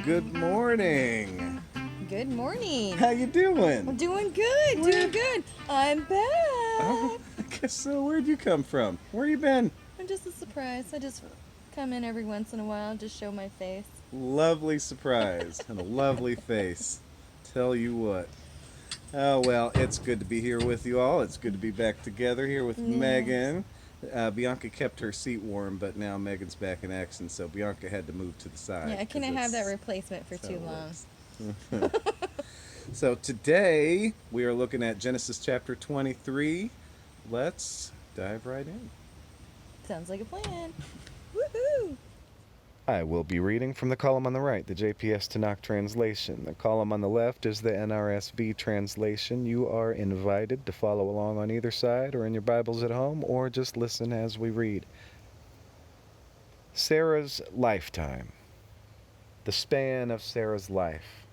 Good morning. Good morning. How you doing? I'm doing good, doing good. I'm back. Oh, I guess so. Where'd you come from? Where you been? I'm just a surprise. I just come in every once in a while, just show my face. Lovely surprise and a lovely face. Tell you what. Oh, well, it's good to be here with you all. It's good to be back together here with Meagen. Bianca kept her seat warm, but now Megan's back in action, so Bianca had to move to the side. Yeah, I couldn't have that replacement for too long. So today we are looking at Genesis chapter 23. Let's dive right in. Sounds like a plan. Woohoo! I will be reading from the column on the right, the JPS Tanakh translation. The column on the left is the NRSV translation. You are invited to follow along on either side or in your Bibles at home, or just listen as we read. Sarah's lifetime. The span of Sarah's life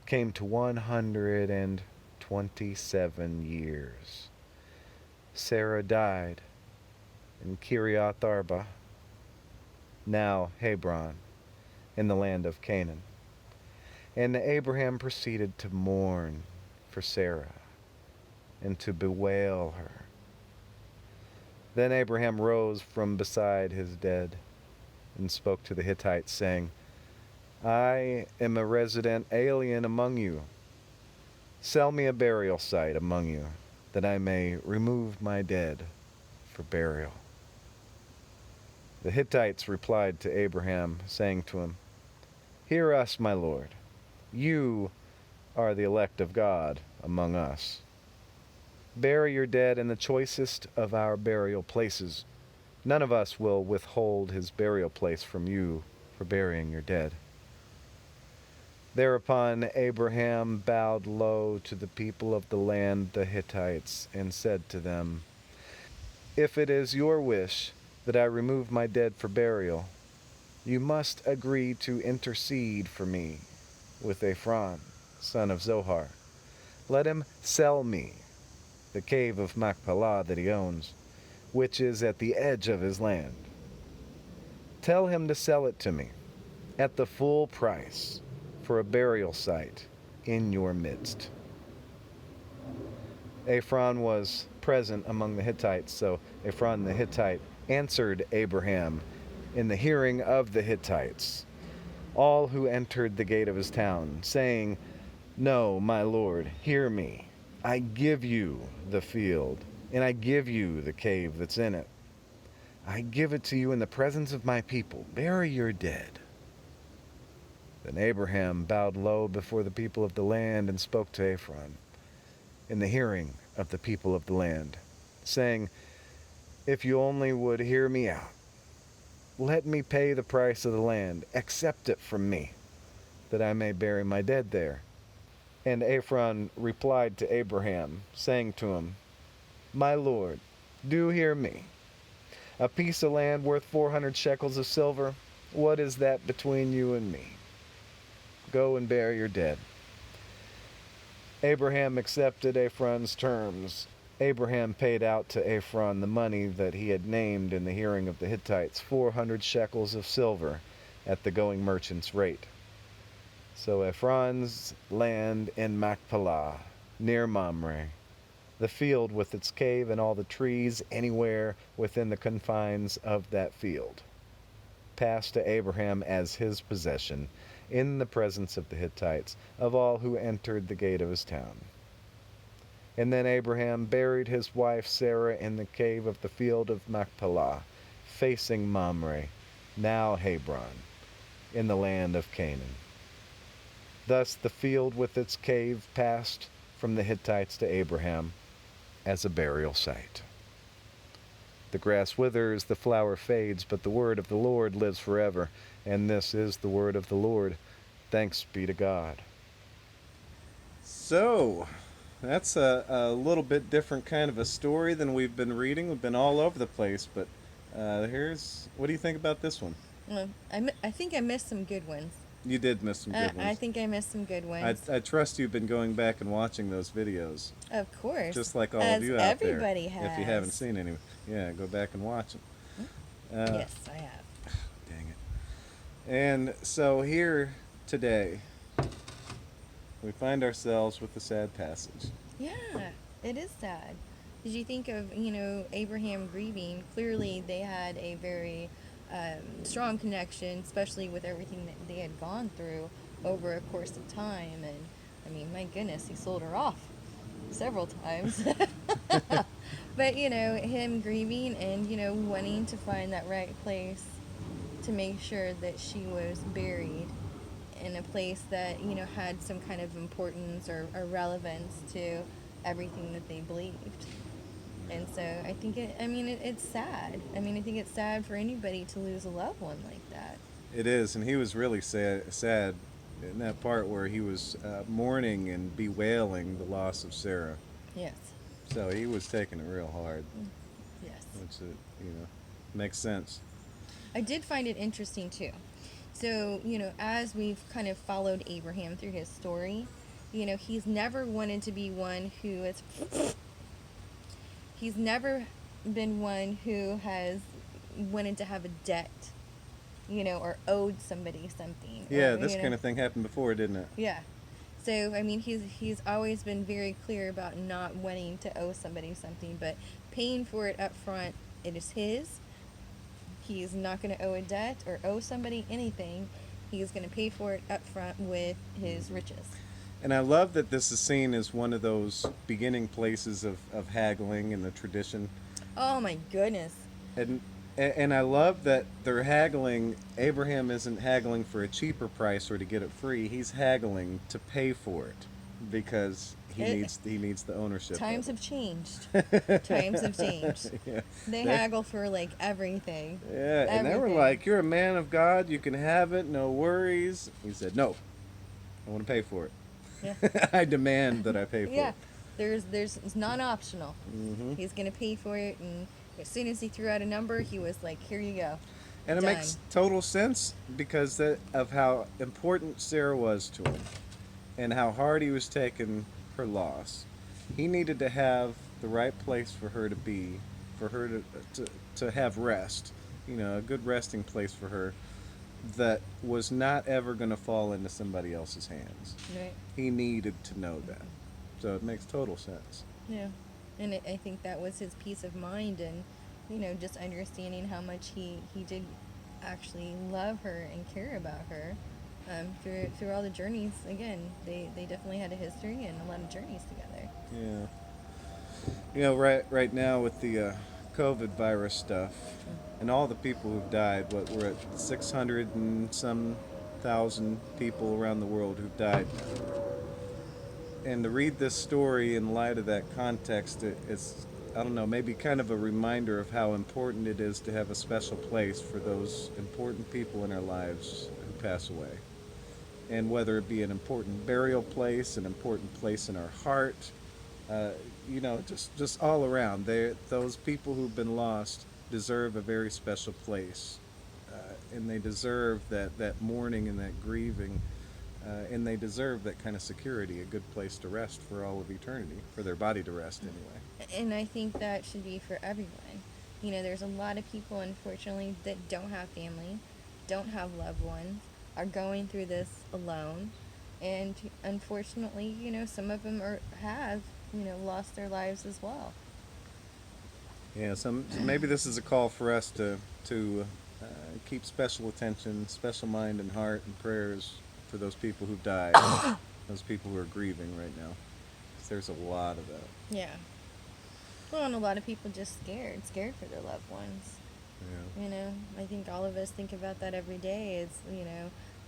came to 127 years. Sarah died in Kiriath Arba, now Hebron, in the land of Canaan. And Abraham proceeded to mourn for Sarah and to bewail her. Then Abraham rose from beside his dead and spoke to the Hittites, saying, I am a resident alien among you. Sell me a burial site among you, that I may remove my dead for burial. The Hittites replied to Abraham, saying to him, Hear us, my lord. You are the elect of God among us. Bury your dead in the choicest of our burial places. None of us will withhold his burial place from you for burying your dead. Thereupon Abraham bowed low to the people of the land, the Hittites, and said to them, If it is your wish that I remove my dead for burial, you must agree to intercede for me with Ephron, son of Zohar. Let him sell me the cave of Machpelah that he owns, which is at the edge of his land. Tell him to sell it to me at the full price for a burial site in your midst. Ephron was present among the Hittites, so Ephron the Hittite answered Abraham in the hearing of the Hittites, all who entered the gate of his town, saying, No, my lord, hear me. I give you the field, and I give you the cave that's in it. I give it to you in the presence of my people. Bury your dead. Then Abraham bowed low before the people of the land and spoke to Ephron in the hearing of the people of the land, saying, If you only would hear me out, let me pay the price of the land, accept it from me, that I may bury my dead there. And Ephron replied to Abraham, saying to him, My lord, do hear me. A piece of land worth 400 shekels of silver, what is that between you and me? Go and bury your dead. Abraham accepted Ephron's terms. Abraham paid out to Ephron the money that he had named in the hearing of the Hittites, 400 shekels of silver at the going merchant's rate. So Ephron's land in Machpelah, near Mamre, the field with its cave and all the trees anywhere within the confines of that field, passed to Abraham as his possession in the presence of the Hittites, of all who entered the gate of his town. And then Abraham buried his wife Sarah in the cave of the field of Machpelah, facing Mamre, now Hebron, in the land of Canaan. Thus the field with its cave passed from the Hittites to Abraham as a burial site. The grass withers, the flower fades, but the word of the Lord lives forever. And this is the word of the Lord. Thanks be to God. So, that's a little bit different kind of a story than we've been reading. We've been all over the place, but what do you think about this one? Well, I think I missed some good ones. You did miss some good ones. I think I missed some good ones. I trust you've been going back and watching those videos. Of course. Just like all As of you out there. everybody has. If you haven't seen any, yeah, go back and watch them. Yes, I have. Dang it. And so here today, we find ourselves with a sad passage. Yeah, it is sad. Did you think of, Abraham grieving? Clearly, they had a very strong connection, especially with everything that they had gone through over a course of time. And, I mean, my goodness, he sold her off several times. But, him grieving and, wanting to find that right place to make sure that she was buried in a place that, had some kind of importance or relevance to everything that they believed. And so I think it's sad. I think it's sad for anybody to lose a loved one like that. It is, and he was really sad in that part where he was mourning and bewailing the loss of Sarah. Yes. So he was taking it real hard. Yes. Which, makes sense. I did find it interesting too. So, as we've kind of followed Abraham through his story, he's never wanted to be one who is... He's never been one who has wanted to have a debt, or owed somebody something. Yeah, or, this kind of thing happened before, didn't it? Yeah. So, he's always been very clear about not wanting to owe somebody something, but paying for it up front, it is his. He's not going to owe a debt or owe somebody anything. He's going to pay for it up front with his riches. And I love that this is seen as one of those beginning places of haggling in the tradition. Oh my goodness. And I love that they're haggling. Abraham isn't haggling for a cheaper price or to get it free. He's haggling to pay for it because he needs the ownership. Times have changed. Times have changed. Yeah. They haggle for like everything. Yeah, and they were like, "You're a man of God. You can have it. No worries." He said, "No, I want to pay for it. Yeah. I demand that I pay for Yeah. it." It's non-optional. Mm-hmm. He's going to pay for it, and as soon as he threw out a number, he was like, "Here you go." And it Done. makes total sense because of how important Sarah was to him and how hard he was taking her loss. He needed to have the right place for her to be, for her to have rest, a good resting place for her that was not ever going to fall into somebody else's hands. Right. He needed to know that. So it makes total sense. Yeah. And I think that was his peace of mind and, just understanding how much he did actually love her and care about her through all the journeys. Again, they definitely had a history and a lot of journeys together. Yeah. Right now with the COVID virus stuff and all the people who've died, we're at 600 and some thousand people around the world who've died now. And to read this story in light of that context, it's, I don't know, maybe kind of a reminder of how important it is to have a special place for those important people in our lives who pass away. And whether it be an important burial place, an important place in our heart, just all around. Those people who've been lost deserve a very special place. And they deserve that mourning and that grieving. And they deserve that kind of security, a good place to rest for all of eternity, for their body to rest anyway. And I think that should be for everyone. There's a lot of people, unfortunately, that don't have family, don't have loved ones, are going through this alone. And unfortunately, some of them have lost their lives as well. Yeah, so maybe this is a call for us to keep special attention, special mind and heart and prayers for those people who've died, those people who are grieving right now. 'Cause there's a lot of that. Yeah. Well, and a lot of people just scared for their loved ones. Yeah. I think all of us think about that every day. It's,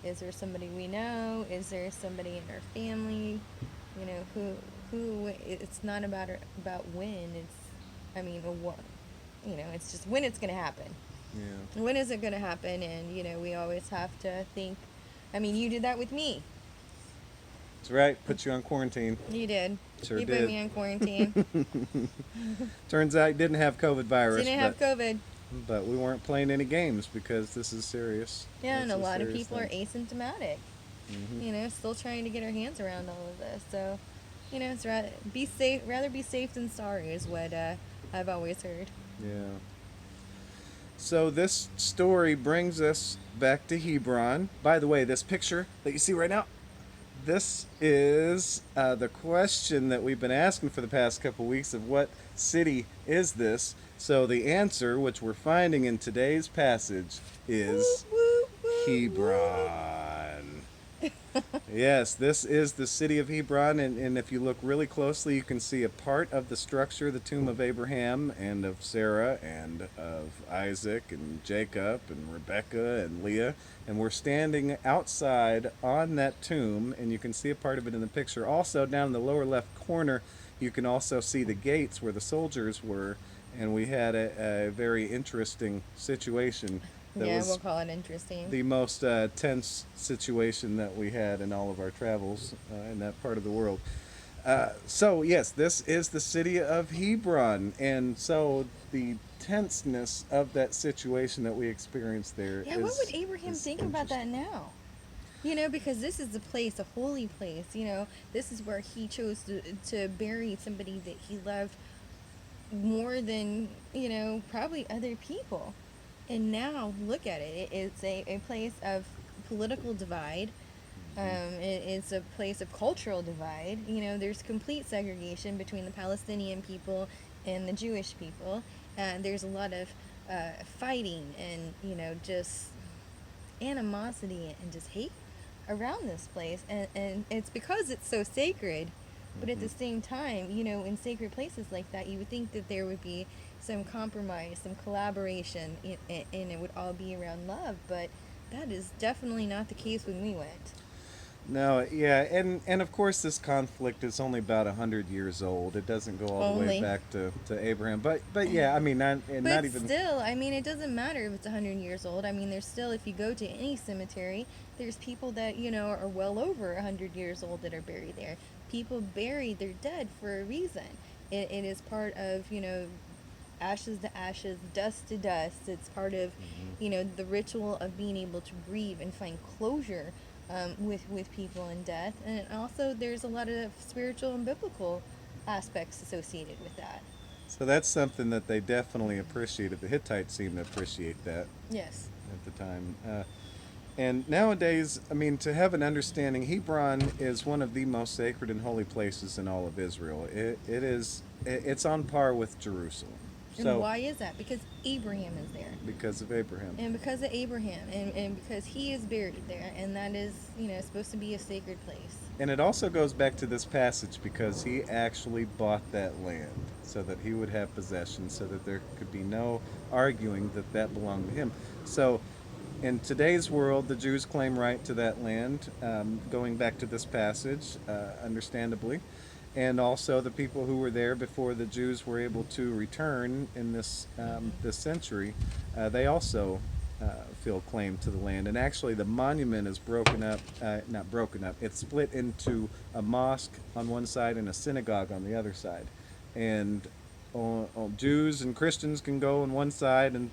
is there somebody we know? Is there somebody in our family? Who? It's not about when. Or what? It's just when it's going to happen. Yeah. When is it going to happen? And, we always have to think, you did that with me. That's right. Put you on quarantine. You did. Sure you did. put me on quarantine. Turns out you didn't have COVID virus. Didn't have COVID. But we weren't playing any games because this is serious. Yeah, and This a is lot of serious people thing. are asymptomatic. Mhm. Still trying to get our hands around all of this. So, it's rather be safe than sorry is what I've always heard. Yeah. So this story brings us back to Hebron. By the way, this picture that you see right now, this is the question that we've been asking for the past couple weeks of what city is this? So the answer, which we're finding in today's passage, Whoop, is whoop, whoop, whoop. Hebron. Yes, this is the city of Hebron, and if you look really closely, you can see a part of the structure, the tomb of Abraham and of Sarah and of Isaac and Jacob and Rebekah and Leah. And we're standing outside on that tomb, and you can see a part of it in the picture. Also, down in the lower left corner, you can also see the gates where the soldiers were, and we had a very interesting situation that Yeah, we'll was call it interesting. the most tense situation that we had in all of our travels in that part of the world. So, yes, this is the city of Hebron. And so the tenseness of that situation that we experienced there Yeah, what would Abraham think about that now? Because this is a place, a holy place. This is where he chose to bury somebody that he loved more than, probably other people. And now, look at it. It's a place of political divide. It's a place of cultural divide. There's complete segregation between the Palestinian people and the Jewish people. There's a lot of fighting and, just animosity and just hate around this place. And it's because it's so sacred. But at the same time, in sacred places like that, you would think that there would be some compromise, some collaboration, and it would all be around love. But that is definitely not the case when we went. No, yeah, and of course this conflict is only about 100 years old. It doesn't go all the way Only. back to Abraham, but yeah, I mean, not and But not even. still, I mean, it doesn't matter if it's 100 years old. I mean, there's still, if you go to any cemetery, there's people that, are well over 100 years old that are buried there. People bury their dead for a reason. It is part of, ashes to ashes, dust to dust. It's part of, the ritual of being able to grieve and find closure with people in death. And also, there's a lot of spiritual and biblical aspects associated with that. So that's something that they definitely appreciated. The Hittites seemed to appreciate that Yes. at the time. And nowadays, I mean, to have an understanding, Hebron is one of the most sacred and holy places in all of Israel. It's on par with Jerusalem. And why is that? Because Abraham is there. Because of Abraham. And because of Abraham. And because he is buried there. And that is, supposed to be a sacred place. And it also goes back to this passage because he actually bought that land so that he would have possession, so that there could be no arguing that that belonged to him. So in today's world, the Jews claim right to that land, going back to this passage, understandably. And also the people who were there before the Jews were able to return in this century, they also feel claim to the land. And actually the monument is broken up, not broken up, it's split into a mosque on one side and a synagogue on the other side. And Jews and Christians can go on one side, and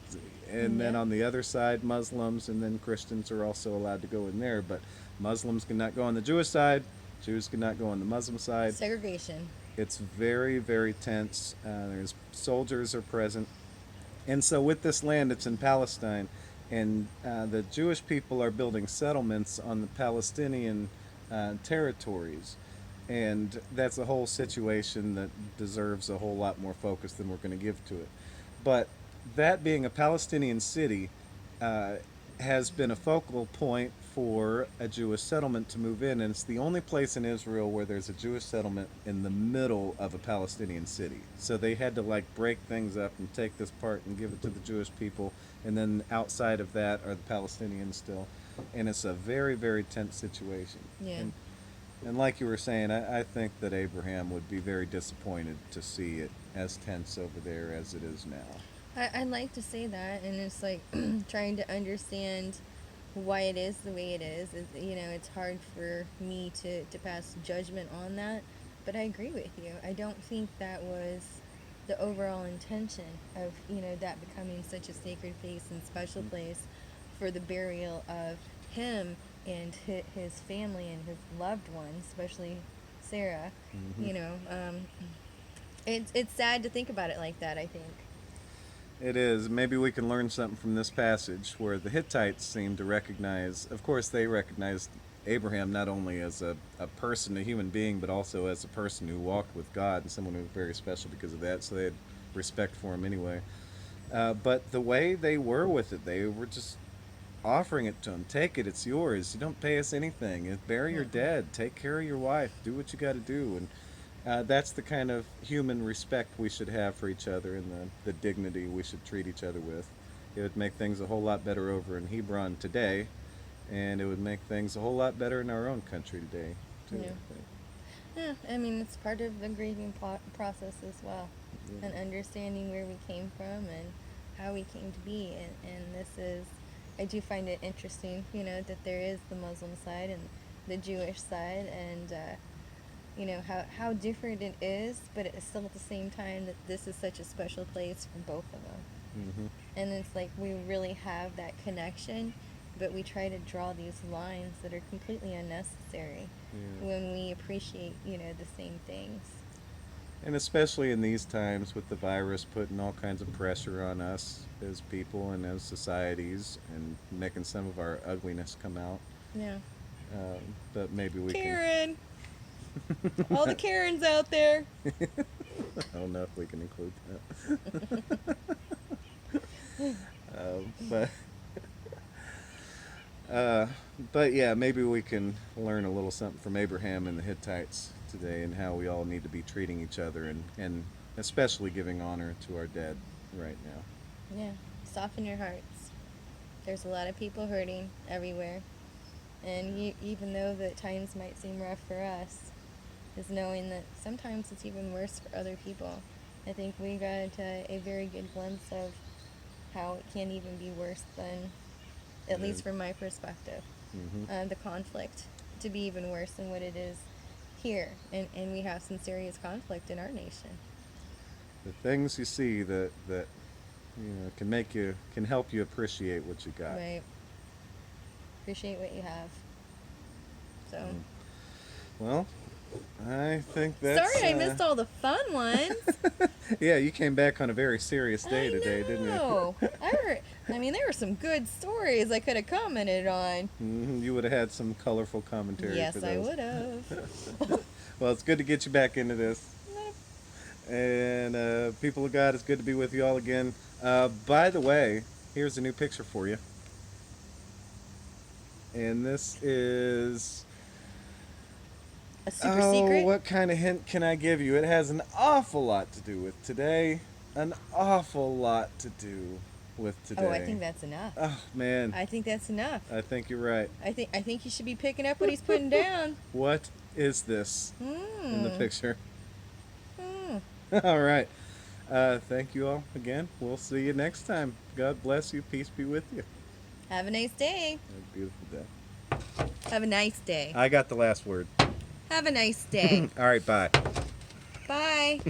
then on the other side Muslims, and then Christians are also allowed to go in there. But Muslims cannot go on the Jewish side, Jews cannot go on the Muslim side. Segregation. It's very, very tense. There's soldiers are present. And so with this land, it's in Palestine, and the Jewish people are building settlements on the Palestinian territories. And that's a whole situation that deserves a whole lot more focus than we're going to give to it. But that being a Palestinian city has been a focal point for a Jewish settlement to move in, and it's the only place in Israel where there's a Jewish settlement in the middle of a Palestinian city. So they had to break things up and take this part and give it to the Jewish people, and then outside of that are the Palestinians still. And it's a very, very tense situation. Yeah. And like you were saying, I think that Abraham would be very disappointed to see it as tense over there as it is now. I'd like to say that, and it's like trying to understand why it is the way it is. It's hard for me to pass judgment on that, but I agree with you. I don't think that was the overall intention of, that becoming such a sacred place and special place for the burial of him and his family and his loved ones, especially Sarah. Mm-hmm. It's sad to think about it like that, I think. It is. Maybe we can learn something from this passage where the Hittites seem to recognize, of course, they recognized Abraham not only as a person, a human being, but also as a person who walked with God and someone who was very special because of that, so they had respect for him anyway. But the way they were with it, they were just offering it to him. Take it, it's yours. You don't pay us anything. Bury your dead. Take care of your wife. Do what you got to do. And that's the kind of human respect we should have for each other and the dignity we should treat each other with. It would make things a whole lot better over in Hebron today, and it would make things a whole lot better in our own country today, too. Yeah. Yeah, I mean, it's part of the grieving process as well, Yeah. and understanding where we came from and how we came to be. And this is, I do find it interesting, that there is the Muslim side and the Jewish side, and how different it is, but it's still at the same time that this is such a special place for both of them. Mm-hmm. And it's like we really have that connection, but we try to draw these lines that are completely unnecessary when we appreciate, the same things. And especially in these times with the virus putting all kinds of pressure on us as people and as societies and making some of our ugliness come out. Yeah. But maybe we Karen! All the Karens out there! can... I don't know if we can include that. But... but yeah, maybe we can learn a little something from Abraham and the Hittites today and how we all need to be treating each other and especially giving honor to our dead right now. Yeah. Soften your hearts. There's a lot of people hurting everywhere. And even though the times might seem rough for us, is knowing that sometimes it's even worse for other people. I think we got a very good glimpse of how it can even be worse than, at least from my perspective, the conflict to be even worse than what it is here. And we have some serious conflict in our nation. The things you see that can help you appreciate what you got. Right. Appreciate what you have. So. Well, I think that's... Sorry I missed all the fun ones. Yeah, you came back on a very serious day today, didn't you? I mean, there were some good stories I could have commented on. You would have had some colorful commentary. Yes, for those. I would have. Well, it's good to get you back into this. And people of God, it's good to be with you all again. By the way, here's a new picture for you. And this is... A super secret? What kind of hint can I give you? It has an awful lot to do with today. An awful lot to do with today. Oh, I think that's enough. Oh, man. I think that's enough. I think you're right. I think you should be picking up what he's putting down. What is this in the picture? Hmm. All right. Thank you all again. We'll see you next time. God bless you. Peace be with you. Have a nice day. Have a beautiful day. Have a nice day. I got the last word. Have a nice day. All right, bye. Bye.